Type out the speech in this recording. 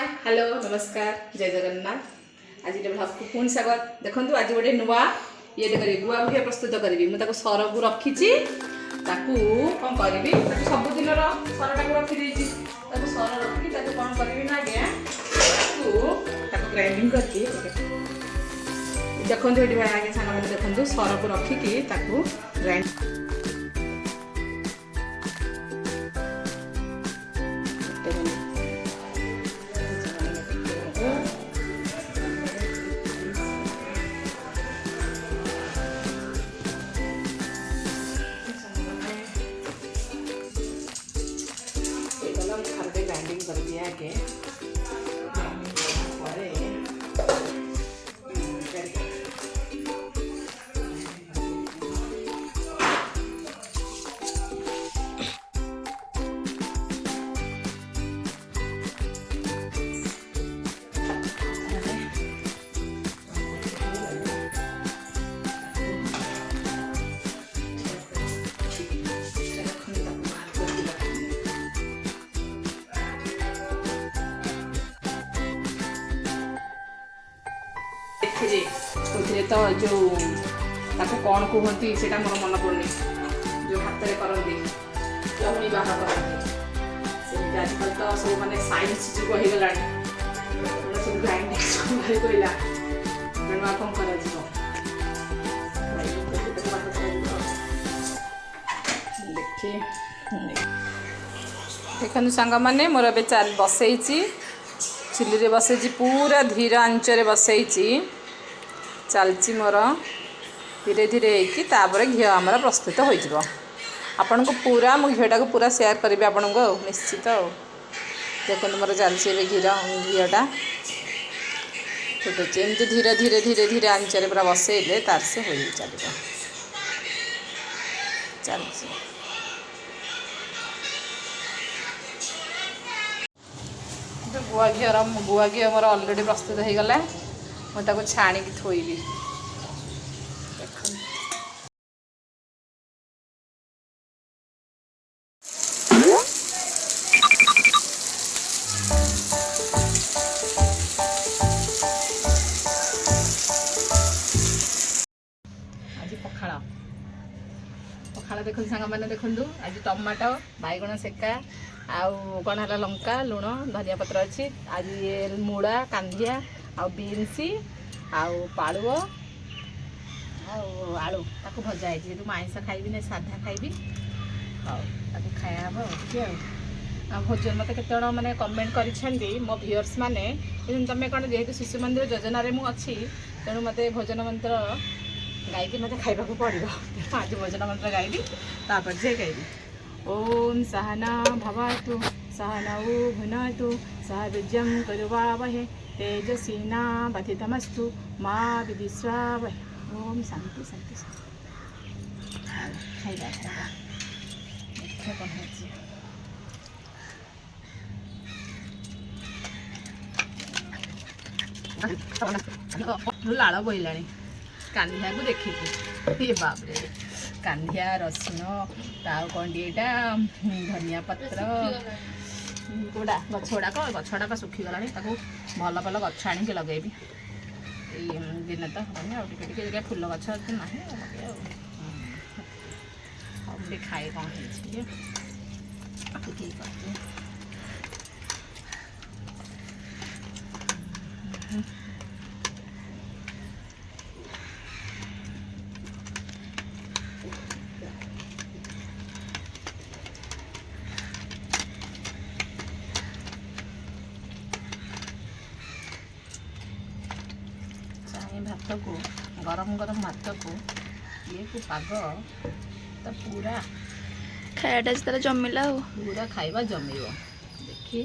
Hello नमस्कार जय जगन्नाथ। आज ब्लॉग को पुणी स्वागत। देखो आज गोटे नुआ ये करी गुआ भुजिया प्रस्तुत करी। मुझे सर को रखी कौन करी सबुदिन सरटा को रखी सर रखी कौन करी ना आज्ञा ग्राइंडिंग करके देखो ये आगे सांग देखो सर को रखिकी ग्राइंड ग्राइंडिंग कर दिया आगे तो जो कौन कहती से मोर मन पड़नी जो हाथ में करती चौड़ी बाहा करती आजकल तो सब माने साइंस जुग हो गला सब ग्राइंडिंग भाई कहला तेणु कौन कर देखो सांग मैंने मोर ए चाल बसई चुली बसई पूरा धीर आंचरे बसई चलची मोर धीरे धीरे होपर घी आमर प्रस्तुत हो आपन को पूरा मु घीटा को पूरा शेयर करी आपन को निश्चित देखो मोर चलची घीटा फुटुचे एमती धीरे धीरे धीरे धीरे आंचरे पूरा बसैले तार से हो चलची गुआ घी मोर अलरेडी प्रस्तुत हो गला मुझे छाणिकी थोइबी आज पखाड़ पखाड़ देखो सांग मैंने देखु आज टमाटो बैगण सेका आउ कौन है लंका लुण धनिया पत्र अच्छी आज ये मूला कांदिया आउ बीन्सी आउ पालुओ आलू ताको भजा है जेहतु आइंस खाइबी ना साधा खाइबी ताको खाया हम भोजन मत केत मैंने कमेंट करिसेंती मो व्यूअर्स माने तुम कौन जेहतु शिशु मंदिर योजन मु अच्छी तेणु मत भोजन मंत्र गायकी मत खाइबा को पड़ो आज भोजन मंत्र गाइली तापर जे गाइली ओम सहना भवतु सहनौ भुनतु सह वीर्यं कर्वावहे तेजस्विना बधितमस्तु माँ विदिस्वावहे। ओम शांति शांति खाइबा लाड़ बोला कांधिया को देखिए बाबरे कांधिया रसुण ताऊ कंडीटा धनिया पत्र गुड़ा गछड़ाक सुखीगला भल भल गछ आनिक लगेबी दिन तो हम टे फुल गछ ना लगे खाए कौन भात को गरम गरम भात को ये को पाग तो पूरा खायाटा तरह जमिला पूरा खाइबा जमिब देखी